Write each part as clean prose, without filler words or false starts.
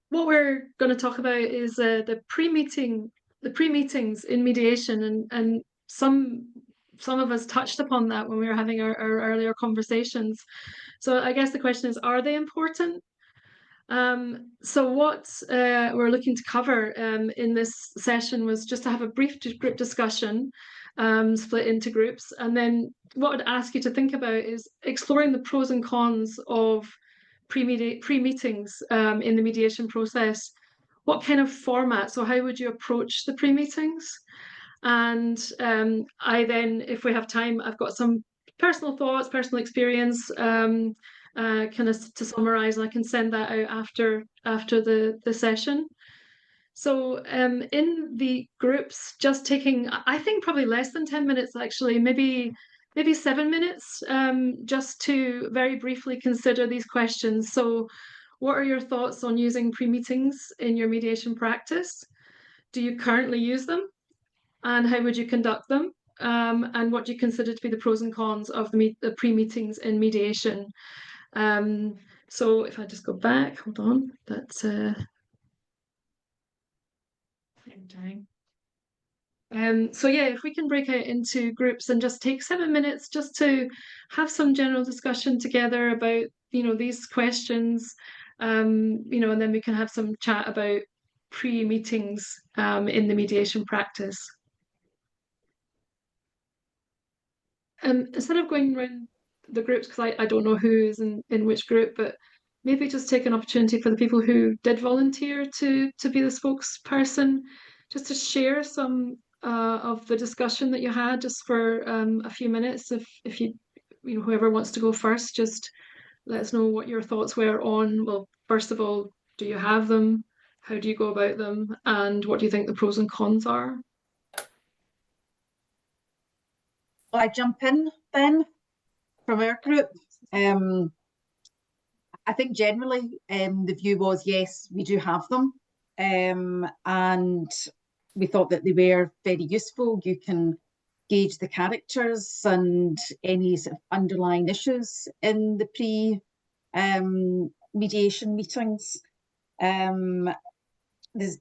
what we're going to talk about is the pre-meetings in mediation, and some of us touched upon that when we were having our earlier conversations. So I guess the question is, are they important? So what we're looking to cover in this session was just to have a brief group discussion, split into groups, and then what I'd ask you to think about is exploring the pros and cons of pre-meetings in the mediation process. What kind of format? So how would you approach the pre-meetings? And I then, if we have time, I've got some personal thoughts, personal experience, kind of to summarize, and I can send that out after the session. So in the groups, just taking, I think probably less than 10 minutes actually, maybe 7 minutes, just to very briefly consider these questions. So what are your thoughts on using pre-meetings in your mediation practice? Do you currently use them? And how would you conduct them? And what do you consider to be the pros and cons of the pre-meetings in mediation? So if I just go back, hold on, that's so yeah, if we can break out into groups and just take 7 minutes just to have some general discussion together about, these questions, and then we can have some chat about pre-meetings in the mediation practice. Instead of going around the groups, because I don't know who is in which group, but maybe just take an opportunity for the people who did volunteer to be the spokesperson, just to share some of the discussion that you had, just for a few minutes. If you whoever wants to go first, just let us know what your thoughts were on, well, first of all, do you have them? How do you go about them? And what do you think the pros and cons are? Will I jump in then from our group? I think generally the view was, yes, we do have them. And we thought that they were very useful. You can gauge the characters and any sort of underlying issues in the pre-mediation meetings. There's,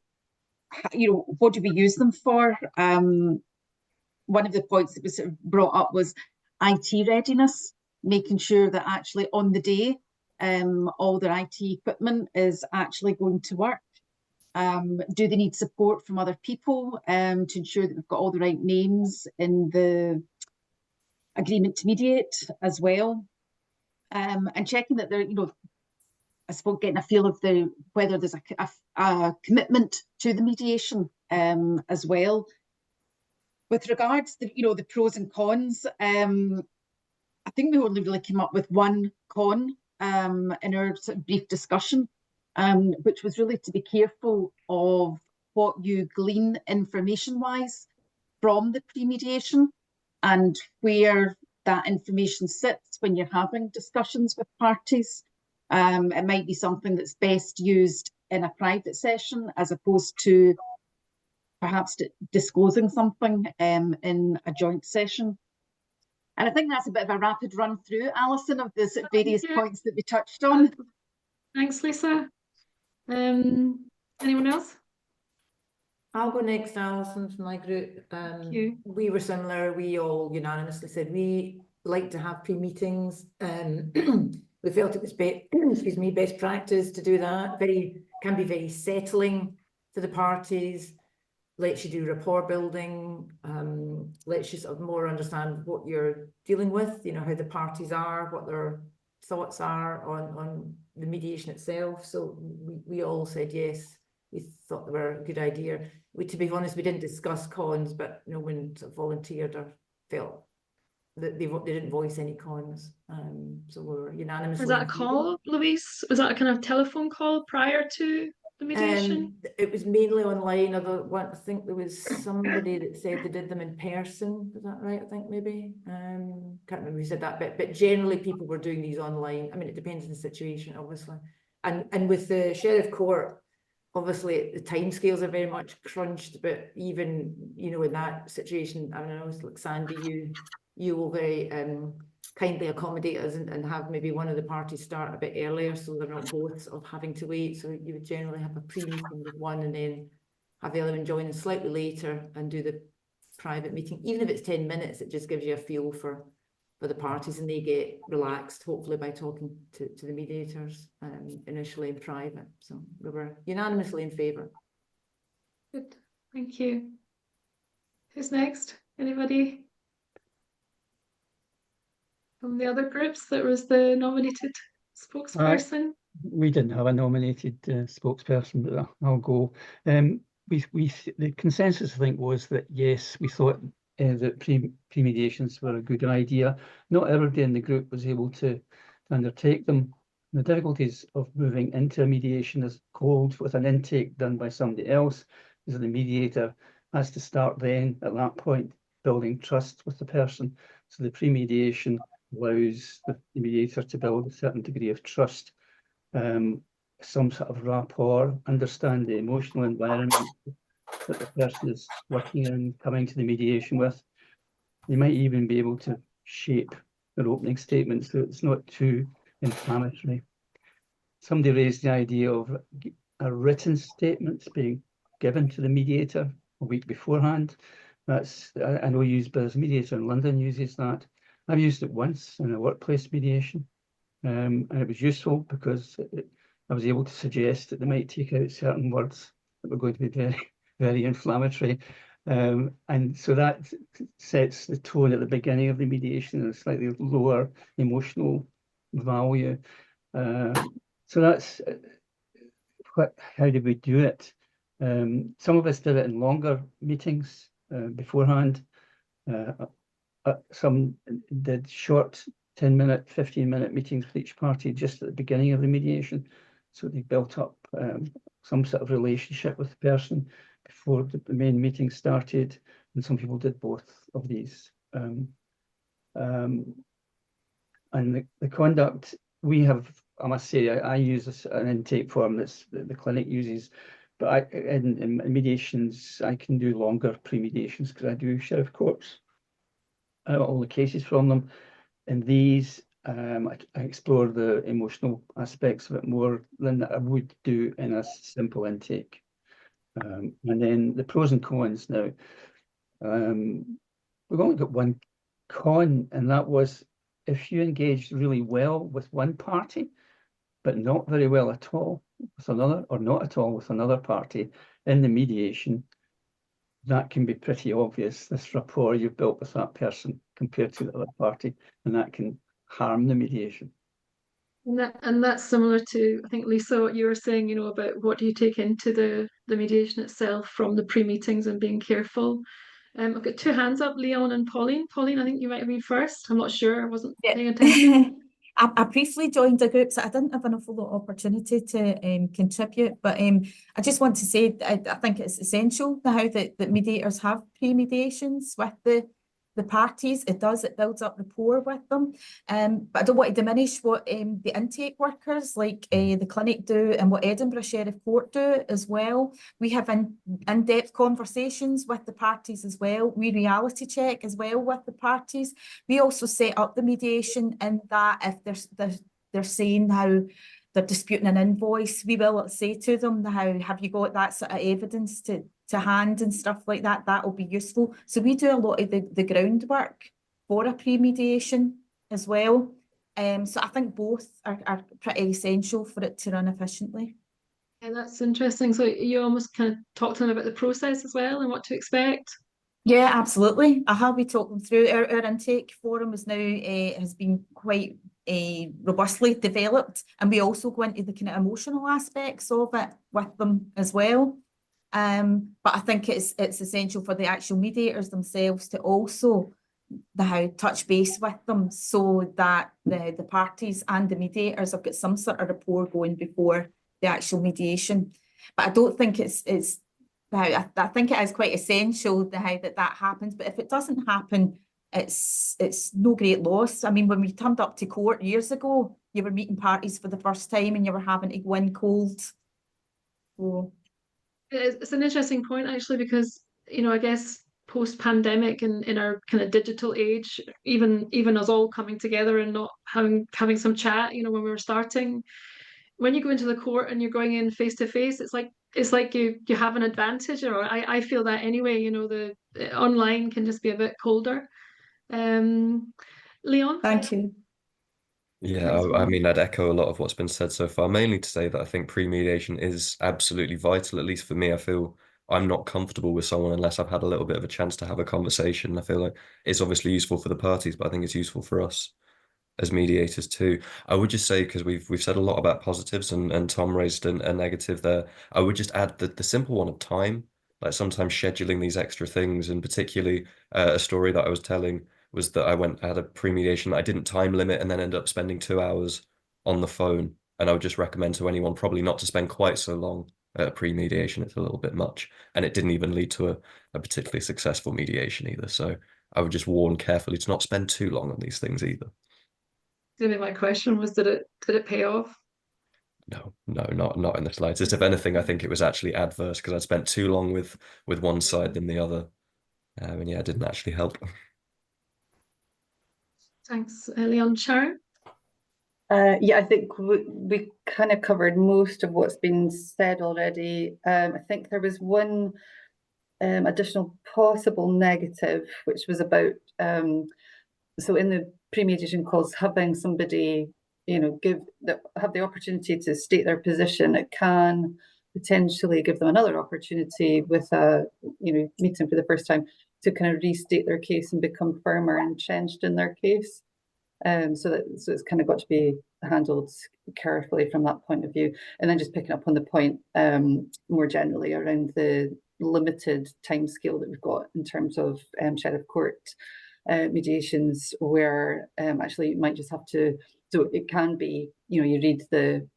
what do we use them for? One of the points that was sort of brought up was IT readiness, making sure that actually on the day, all their IT equipment is actually going to work. Do they need support from other people to ensure that we've got all the right names in the agreement to mediate as well? And checking that they're, I suppose getting a feel of whether there's a commitment to the mediation as well. With regards to the pros and cons, I think we only really came up with one con in our sort of brief discussion, which was really to be careful of what you glean information-wise from the pre-mediation and where that information sits when you're having discussions with parties. It might be something that's best used in a private session as opposed to perhaps disclosing something in a joint session. And I think that's a bit of a rapid run through, Alison, of the various points that we touched on. Thanks, Lisa. Anyone else? I'll go next, Alison, from my group. We were similar. We all unanimously said we like to have pre-meetings. We felt it was best practice to do that. Can be very settling for the parties. Lets you do rapport building. Lets you sort of more understand what you're dealing with. How the parties are, what their thoughts are on the mediation itself. So we all said yes. We thought they were a good idea. To be honest, we didn't discuss cons, but no one sort of volunteered or felt that they didn't voice any cons. So we were unanimously. Was that a call, Louise? Was that a kind of telephone call prior to the mediation? It was mainly online. I think there was somebody that said they did them in person. Is that right? I think maybe. Can't remember who said that, but generally people were doing these online. I mean, it depends on the situation, obviously. And with the Sheriff Court, obviously the timescales are very much crunched, but even in that situation, I don't know, it's like Sandy, you will very kindly accommodate us and have maybe one of the parties start a bit earlier, so they're not both sort of having to wait. So you would generally have a pre-meeting with one and then have the other one join in slightly later and do the private meeting. Even if it's 10 minutes, it just gives you a feel for the parties, and they get relaxed, hopefully, by talking to the mediators initially in private. So we were unanimously in favour. Good, thank you. Who's next? Anybody from the other groups that was the nominated spokesperson? We didn't have a nominated spokesperson, but I'll go. The consensus, I think, was that yes, we thought that pre-mediations were a good idea. Not everybody in the group was able to undertake them. The difficulties of moving into a mediation is called with an intake done by somebody else, is that the mediator has to start then at that point building trust with the person. So the pre-mediation allows the mediator to build a certain degree of trust, some sort of rapport, understand the emotional environment that the person is working in, coming to the mediation with. They might even be able to shape their opening statement so it's not too inflammatory. Somebody raised the idea of a written statement being given to the mediator a week beforehand. That's, I know Usbuzz Mediator in London uses that. I've used it once in a workplace mediation, and it was useful because I was able to suggest that they might take out certain words that were going to be very, very inflammatory. And so that sets the tone at the beginning of the mediation and a slightly lower emotional value. So that's how did we do it? Some of us did it in longer meetings beforehand. Some did short 10-minute, 15-minute meetings with each party just at the beginning of the mediation. So they built up some sort of relationship with the person before the main meeting started. And some people did both of these. And the conduct, we have, I must say, I use an intake form that's the clinic uses. But in mediations, I can do longer pre-mediations because I do sheriff courts, all the cases from them. And these, I explore the emotional aspects of it more than I would do in a simple intake. And then the pros and cons now. We've only got one con, and that was if you engaged really well with one party, but not very well at all with another, or not at all with another party in the mediation, that can be pretty obvious, this rapport you've built with that person compared to the other party, and that can harm the mediation. And that's similar to, I think, Lisa, what you were saying, about what do you take into the mediation itself from the pre-meetings and being careful. I've got two hands up, Leon and Pauline. Pauline, I think you might have been first. I'm not sure. I wasn't paying attention. I briefly joined a group, so I didn't have an awful lot of opportunity to contribute. But I just want to say I think it's essential how that mediators have pre-mediations with the parties. It builds up rapport with them. But I don't want to diminish what the intake workers like the clinic do and what Edinburgh Sheriff Court do as well. We have in-depth conversations with the parties as well. We reality check as well with the parties. We also set up the mediation in that if they're saying how they're disputing an invoice, we will say to them how have you got that sort of evidence to hand and stuff like that. That will be useful. So we do a lot of the groundwork for a pre-mediation as well. So I think both are pretty essential for it to run efficiently. Yeah, that's interesting. So you almost kind of talk to them about the process as well and what to expect. Yeah, absolutely. We talk them through our intake forum is now has been quite robustly developed, and we also go into the kind of emotional aspects of it with them as well. But I think it's essential for the actual mediators themselves to also touch base with them so that the parties and the mediators have got some sort of rapport going before the actual mediation. But I don't think I think it is quite essential that happens. But if it doesn't happen, it's no great loss. I mean, when we turned up to court years ago, you were meeting parties for the first time and you were having to go in cold. So. It's an interesting point, actually, because, I guess post-pandemic and in our kind of digital age, even us all coming together and not having some chat, when we were starting. When you go into the court and you're going in face to face, it's like you have an advantage, or I feel that anyway. The online can just be a bit colder. Leon? Thank you. Yeah, I mean, I'd echo a lot of what's been said so far, mainly to say that I think pre-mediation is absolutely vital. At least for me, I feel I'm not comfortable with someone unless I've had a little bit of a chance to have a conversation. I feel like it's obviously useful for the parties, but I think it's useful for us as mediators too. I would just say, because we've said a lot about positives and Tom raised a negative there, I would just add the simple one of time, like sometimes scheduling these extra things, and particularly a story that I was telling was that I had a pre-mediation that I didn't time limit and then ended up spending 2 hours on the phone. And I would just recommend to anyone probably not to spend quite so long at a pre-mediation. It's a little bit much. And it didn't even lead to a particularly successful mediation either. So I would just warn carefully to not spend too long on these things either. My question was, did it pay off? No, not in the slightest. If anything, I think it was actually adverse because I'd spent too long with one side than the other. And yeah, it didn't actually help. Thanks, Leon. Sharon? Yeah, I think we kind of covered most of what's been said already. I think there was one additional possible negative, which was about so in the pre-mediation calls, having somebody have the opportunity to state their position. It can potentially give them another opportunity with a meeting for the first time to kind of restate their case and become firmer and entrenched in their case. So it's kind of got to be handled carefully from that point of view. And then just picking up on the point more generally around the limited timescale that we've got in terms of sheriff court mediations, where actually you might just have to. So it can be, you read the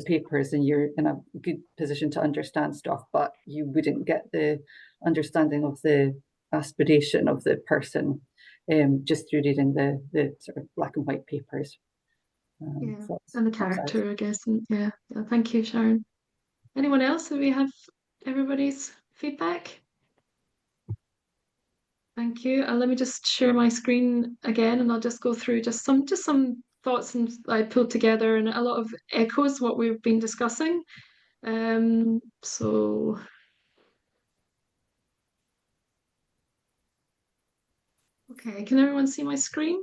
papers and you're in a good position to understand stuff, but you wouldn't get the understanding of the aspiration of the person just through reading the sort of black and white papers. So and the character, I guess. And yeah, thank you, Sharon. Anyone else? Do we have everybody's feedback? Thank you. Let me just share my screen again, and I'll just go through just some thoughts and I pulled together, and a lot of echoes what we've been discussing. So okay, can everyone see my screen?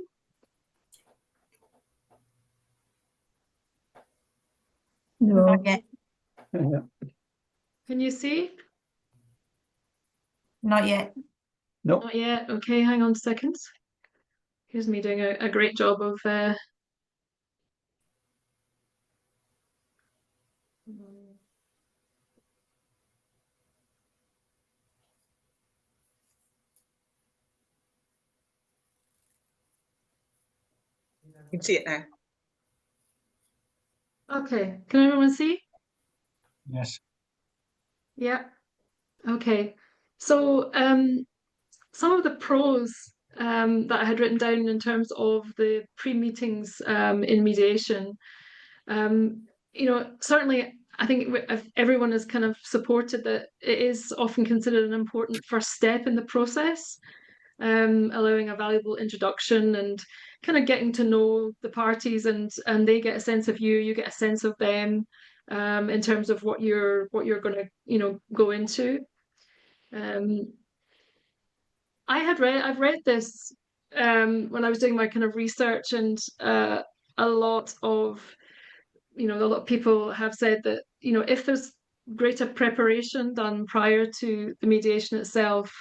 No. Not yet. Can you see? Not yet. No. Not yet. Okay, hang on seconds. Here's me doing a great job of You can see it now. Okay, can everyone see? Yes. Yeah. Okay. So some of the pros that I had written down in terms of the pre-meetings in mediation, certainly I think everyone has kind of supported that it is often considered an important first step in the process, allowing a valuable introduction and kind of getting to know the parties, and they get a sense of you, you get a sense of them, in terms of what you're going to go into. I've read this when I was doing my kind of research, and a lot of people have said that if there's greater preparation done prior to the mediation itself,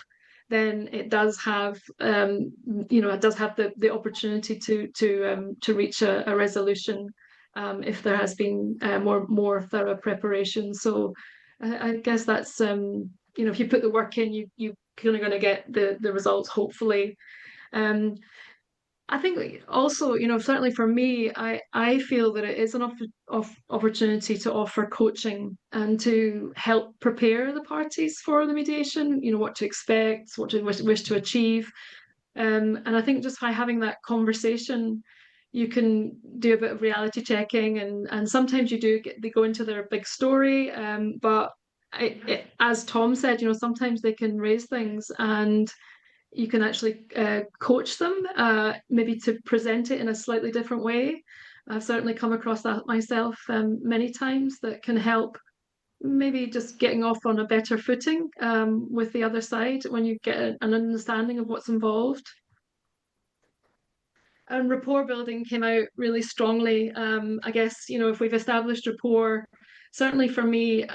then it does have the opportunity to reach a resolution if there has been more thorough preparation. So I guess that's if you put the work in, you kind of going to get the results, hopefully. I think also, certainly for me, I feel that it is an opportunity to offer coaching and to help prepare the parties for the mediation, what to expect, what to wish to achieve. And I think just by having that conversation, you can do a bit of reality checking, and sometimes they go into their big story, but as Tom said, sometimes they can raise things and you can actually coach them, maybe to present it in a slightly different way. I've certainly come across that myself many times, that can help maybe just getting off on a better footing with the other side when you get an understanding of what's involved. And rapport building came out really strongly. I guess, if we've established rapport, certainly for me,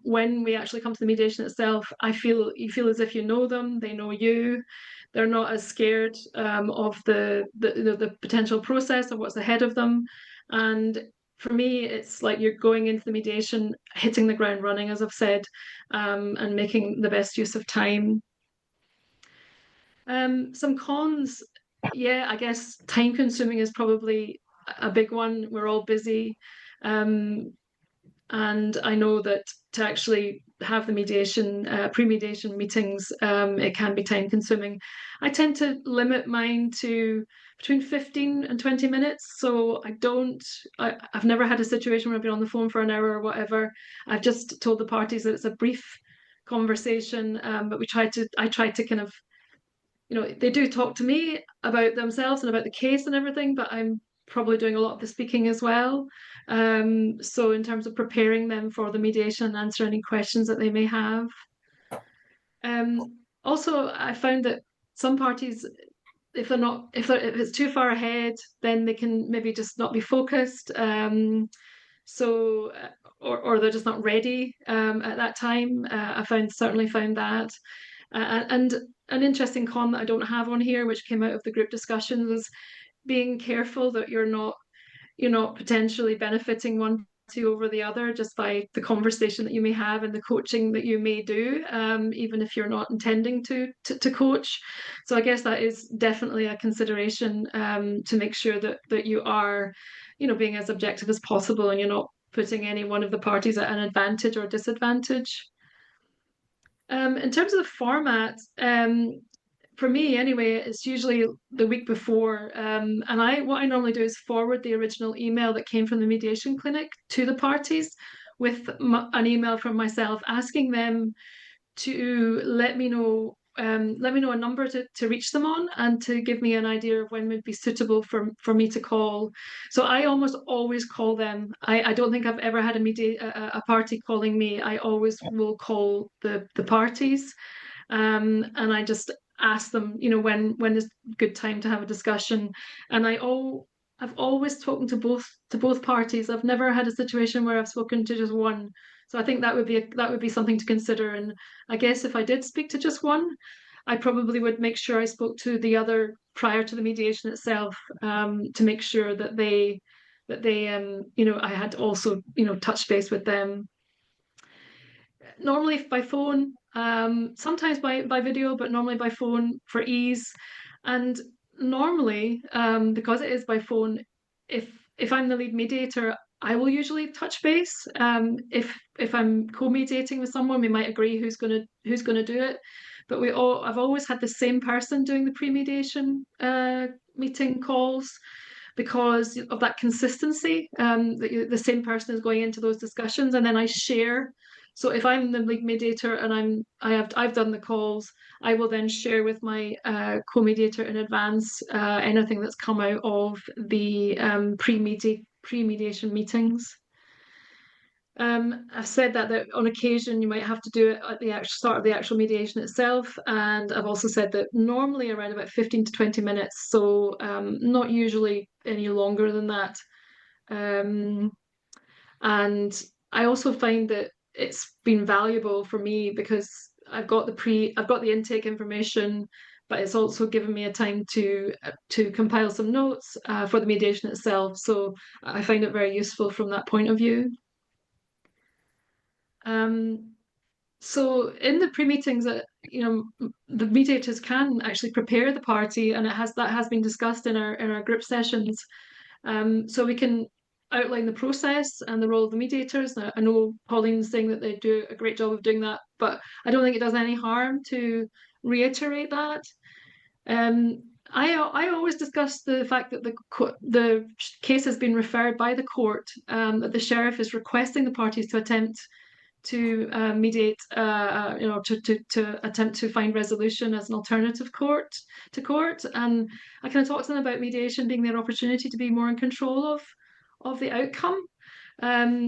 when we actually come to the mediation itself, you feel as if you know them, they know you. They're not as scared of the potential process of what's ahead of them. And for me, it's like you're going into the mediation, hitting the ground running, as I've said, and making the best use of time. Some cons, yeah, I guess time consuming is probably a big one. We're all busy. And I know that to actually have the mediation, pre-mediation meetings, it can be time consuming. I tend to limit mine to between 15 and 20 minutes. So I've never had a situation where I've been on the phone for an hour or whatever. I've just told the parties that it's a brief conversation, but I try to kind of, they do talk to me about themselves and about the case and everything, but I'm probably doing a lot of the speaking as well. So in terms of preparing them for the mediation and answer any questions that they may have. Also, I found that some parties, if it's too far ahead, then they can maybe just not be focused. Or they're just not ready at that time. I certainly found that. And an interesting con that I don't have on here, which came out of the group discussions, was being careful that you're not potentially benefiting one party over the other just by the conversation that you may have and the coaching that you may do, even if you're not intending to coach. So I guess that is definitely a consideration, to make sure that you are, being as objective as possible and you're not putting any one of the parties at an advantage or disadvantage. In terms of the format, for me anyway, it's usually the week before, and what I normally do is forward the original email that came from the mediation clinic to the parties with an email from myself asking them to let me know a number to reach them on and to give me an idea of when would be suitable for me to call. So I almost always call them. I don't think I've ever had a party calling me. I always will call the parties, and I just ask them, when is a good time to have a discussion. And I've always spoken to both parties. I've never had a situation where I've spoken to just one. So I think that would be something to consider. And I guess if I did speak to just one, I probably would make sure I spoke to the other prior to the mediation itself, to make sure that I had also, touched base with them. Normally by phone, sometimes by video, but normally by phone for ease. And normally, because it is by phone, if I'm the lead mediator, I will usually touch base. If I'm co-mediating with someone, we might agree who's gonna do it. But I've always had the same person doing the pre-mediation meeting calls, because of that consistency. The same person is going into those discussions, and then I share. So if I'm the lead mediator and I've done the calls, I will then share with my co-mediator in advance anything that's come out of the pre-mediation meetings. I've said that on occasion you might have to do it at the start of the actual mediation itself, and I've also said that normally around about 15 to 20 minutes, so not usually any longer than that. And I also find that it's been valuable for me because I've got the intake information, but it's also given me a time to compile some notes for the mediation itself. So I find it very useful from that point of view. So in the pre-meetings, the mediators can actually prepare the party, and that has been discussed in our group sessions. So we can outline the process and the role of the mediators. I know Pauline's saying that they do a great job of doing that, but I don't think it does any harm to reiterate that. I always discuss the fact that the case has been referred by the court, that the sheriff is requesting the parties to attempt mediate, to attempt to find resolution as an alternative to court. And I kind of talked to them about mediation being their opportunity to be more in control of the outcome.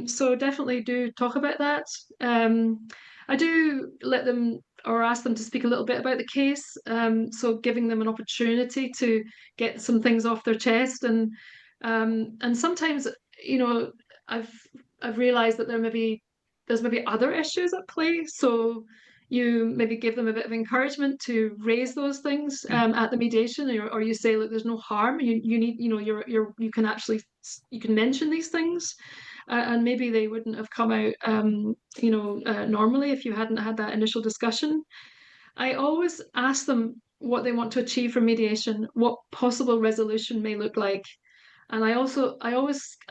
So definitely do talk about that. I do let them or ask them to speak a little bit about the case. So giving them an opportunity to get some things off their chest, and sometimes, I've realised that there's maybe other issues at play. So you maybe give them a bit of encouragement to raise those things at the mediation, or you say, look, there's no harm. You need, you can mention these things, and maybe they wouldn't have come out, normally if you hadn't had that initial discussion. I always ask them what they want to achieve from mediation, what possible resolution may look like. And I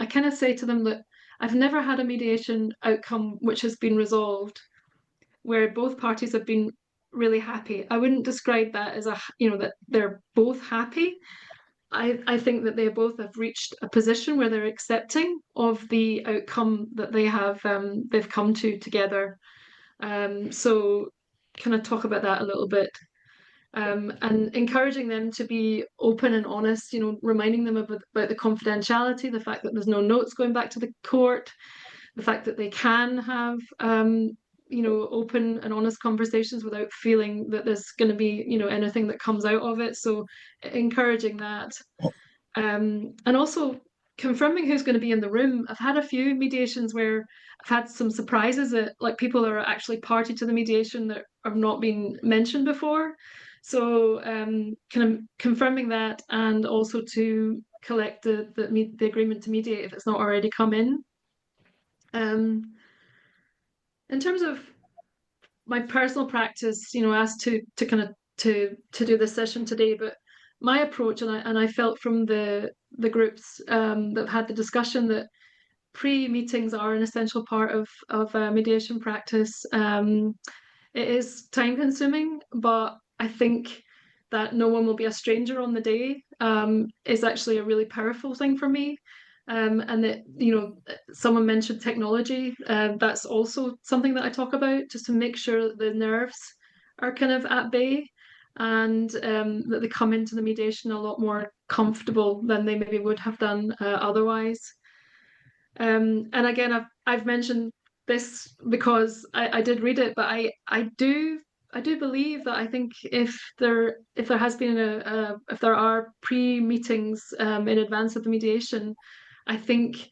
kind of say to them that I've never had a mediation outcome which has been resolved where both parties have been really happy. I wouldn't describe that as that they're both happy. I think that they both have reached a position where they're accepting of the outcome that they've come to together. So kind of talk about that a little bit. And encouraging them to be open and honest, reminding them about the confidentiality, the fact that there's no notes going back to the court, the fact that they can have open and honest conversations without feeling that there's going to be anything that comes out of it. So encouraging that, and also confirming who's going to be in the room. I've had a few mediations where I've had some surprises that, like, people are actually party to the mediation that have not been mentioned before. So kind of confirming that, and also to collect the agreement to mediate if it's not already come in. In terms of my personal practice, asked to kind of to do this session today, but my approach, and I felt from the groups that have had the discussion, that pre-meetings are an essential part of mediation practice. It is time consuming, but I think that no one will be a stranger on the day is actually a really powerful thing for me. And that, someone mentioned technology. That's also something that I talk about, just to make sure that the nerves are kind of at bay, and that they come into the mediation a lot more comfortable than they maybe would have done otherwise. And again, I've mentioned this because I did read it, but I do believe that, I think if there has been if there are pre-meetings in advance of the mediation, I think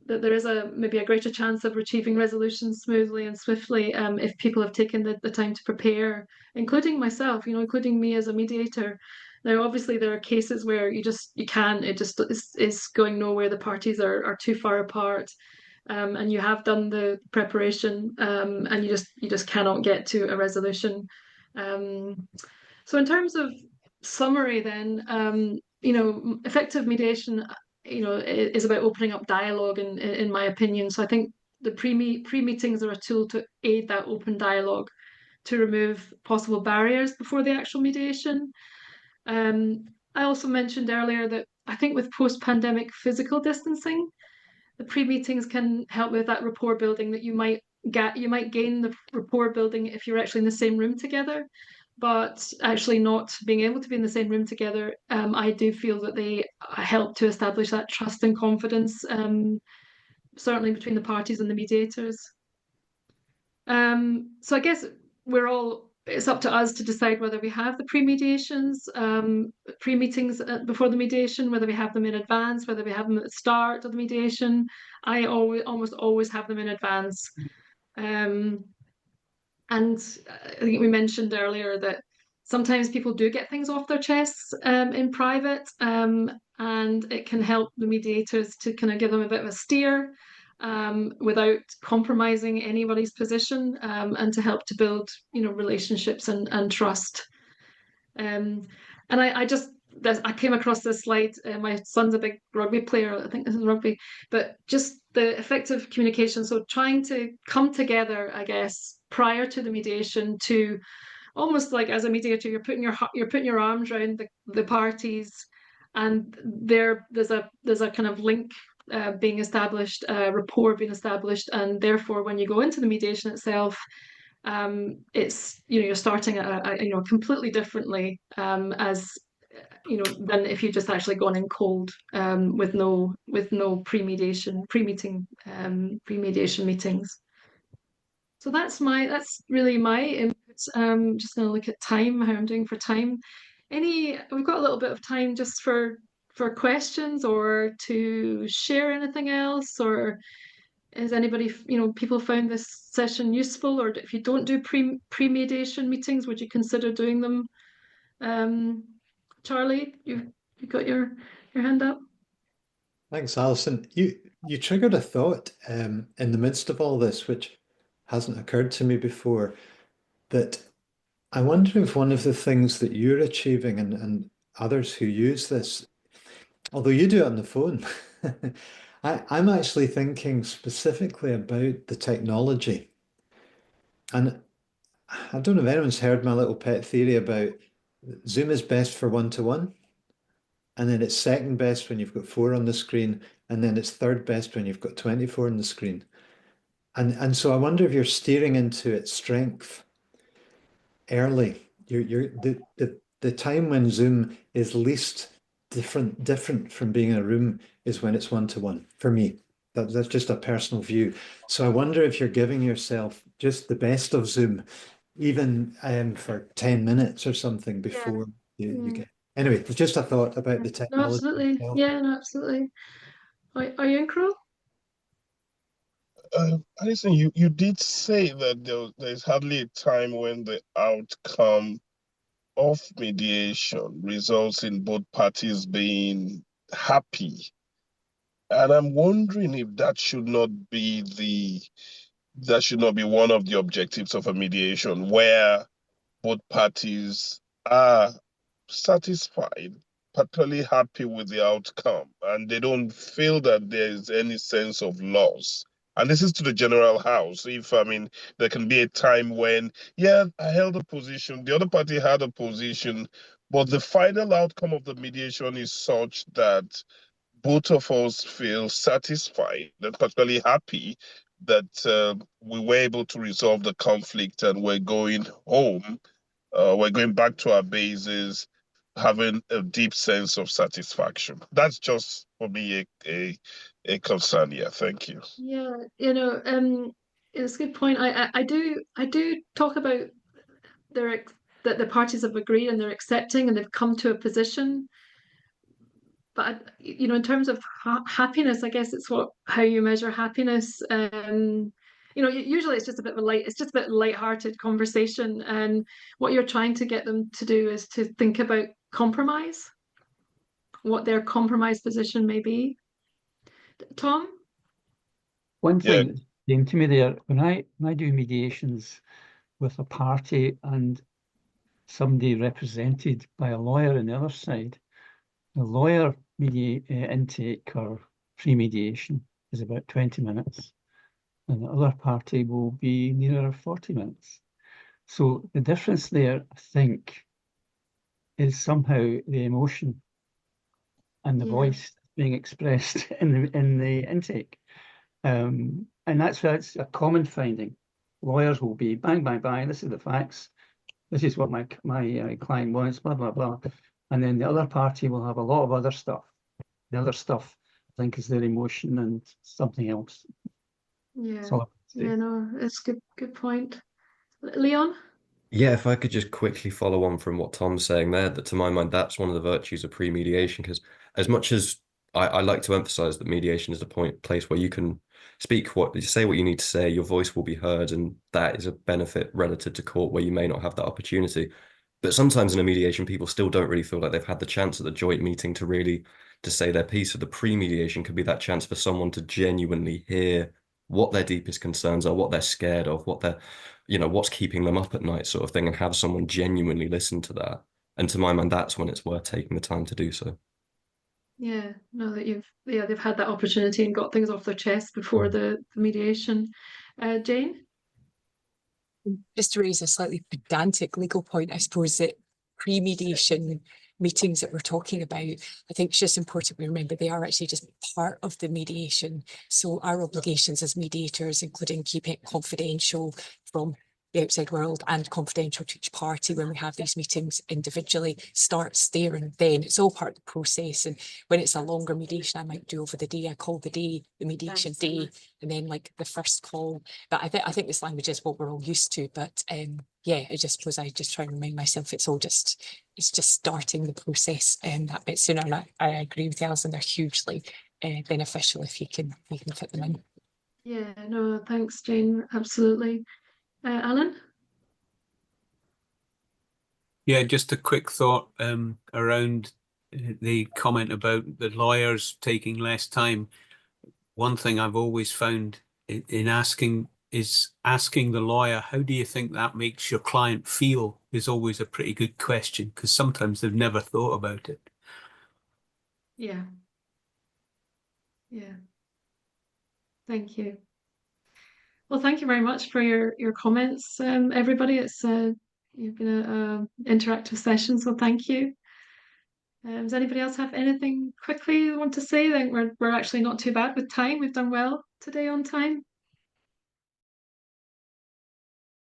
that there is maybe a greater chance of achieving resolution smoothly and swiftly if people have taken the time to prepare, including myself, including me as a mediator. Now, obviously, there are cases where it just is going nowhere. The parties are too far apart, and you have done the preparation, and you just cannot get to a resolution. So in terms of summary, then, effective mediation, is about opening up dialogue, in my opinion. So I think the pre-meetings are a tool to aid that open dialogue, to remove possible barriers before the actual mediation. I also mentioned earlier that I think with post-pandemic physical distancing, the pre-meetings can help with that rapport building that you might gain the rapport building if you're actually in the same room together. But actually not being able to be in the same room together, I do feel that they help to establish that trust and confidence, certainly between the parties and the mediators. So I guess it's up to us to decide whether we have the pre-mediations, pre-meetings before the mediation, whether we have them in advance, whether we have them at the start of the mediation. I almost always have them in advance. And I think we mentioned earlier that sometimes people do get things off their chests in private, and it can help the mediators to kind of give them a bit of a steer without compromising anybody's position, and to help to build, relationships and trust. And I came across this slide. My son's a big rugby player. I think this is rugby, but just the effective communication. So trying to come together, I guess, prior to the mediation, to almost like, as a mediator, you're putting your arms around the parties, and there's a kind of link being established, rapport being established, and therefore when you go into the mediation itself, it's, you know, you're starting at you know, completely differently as you know, than if you just actually gone in cold with no pre-mediation meetings. So that's really my input. Just going to look at time, how I'm doing for time. We've got a little bit of time just for questions or to share anything else, or has anybody, you know, people found this session useful? Or if you don't do pre-mediation meetings, would you consider doing them? Charlie, you got your hand up. Thanks, Alison. You triggered a thought in the midst of all this, which hasn't occurred to me before, that I wonder if one of the things that you're achieving and others who use this, although you do it on the phone, I'm actually thinking specifically about the technology. And I don't know if anyone's heard my little pet theory about Zoom is best for one-to-one, and then it's second best when you've got 4 on the screen, and then it's third best when you've got 24 on the screen. And so I wonder if you're steering into its strength early. The time when Zoom is least different from being in a room is when it's one-to-one, for me. That's just a personal view. So I wonder if you're giving yourself just the best of Zoom, even for 10 minutes or something before you get. Anyway, just a thought about the technology. No, absolutely. Itself. Yeah, no, absolutely. Are you in, Crow? Alison, you did say that there's hardly a time when the outcome of mediation results in both parties being happy. And I'm wondering if that should not be one of the objectives of a mediation, where both parties are satisfied, particularly happy with the outcome, and they don't feel that there's any sense of loss. And this is to the general house. There can be a time when, yeah, I held a position, the other party had a position, but the final outcome of the mediation is such that both of us feel satisfied and particularly happy that we were able to resolve the conflict and we're going home. We're going back to our bases, having a deep sense of satisfaction. That's just for me a concern. Yeah, thank you. Yeah, you know, it's a good point. I do talk about that the parties have agreed and they're accepting and they've come to a position. But you know, in terms of happiness, I guess it's how you measure happiness. You know, usually it's just a bit light-hearted conversation, and what you're trying to get them to do is to think about compromise, what their compromise position may be. Tom? One thing that came to me there, when I do mediations with a party and somebody represented by a lawyer on the other side, the lawyer intake or pre-mediation is about 20 minutes, and the other party will be nearer 40 minutes. So the difference there, I think, is somehow the emotion and the voice being expressed in the intake. And that's a common finding. Lawyers will be bang, bang, bang, this is the facts, this is what my client wants, blah, blah, blah. And then the other party will have a lot of other stuff. The other stuff, I think, is their emotion and something else. Yeah, no, it's good point. Leon? Yeah, if I could just quickly follow on from what Tom's saying there, that to my mind, that's one of the virtues of pre-mediation, because as much as I like to emphasize that mediation is a place where you can say what you need to say, your voice will be heard, and that is a benefit relative to court where you may not have that opportunity. But sometimes in a mediation, people still don't really feel like they've had the chance at the joint meeting to say their piece. So the pre-mediation could be that chance for someone to genuinely hear what their deepest concerns are, what they're scared of, what's keeping them up at night, sort of thing, and have someone genuinely listen to that. And to my mind, that's when it's worth taking the time to do so. Yeah, no, that they've had that opportunity and got things off their chest before the mediation. Jane? Just to raise a slightly pedantic legal point, I suppose that pre-mediation meetings that we're talking about, I think it's just important we remember they are actually just part of the mediation. So our obligations as mediators, including keeping it confidential from the outside world and confidential to each party when we have these meetings individually, starts there and then. It's all part of the process. And when it's a longer mediation, I might do over the day. I call the day the mediation day, and then like the first call. But I think this language is what we're all used to. But yeah, I just suppose I just try and remind myself it's just starting the process that bit sooner. And I agree with Alison, they're hugely beneficial if you can fit them in. Yeah, no, thanks, Jane. Absolutely. Alan? Yeah, just a quick thought around the comment about the lawyers taking less time. One thing I've always found in asking the lawyer, how do you think that makes your client feel, is always a pretty good question, because sometimes they've never thought about it. Yeah. Yeah. Thank you. Well, thank you very much for your comments, everybody. It's you've been an interactive session, so thank you. Does anybody else have anything quickly you want to say? I think we're actually not too bad with time. We've done well today on time.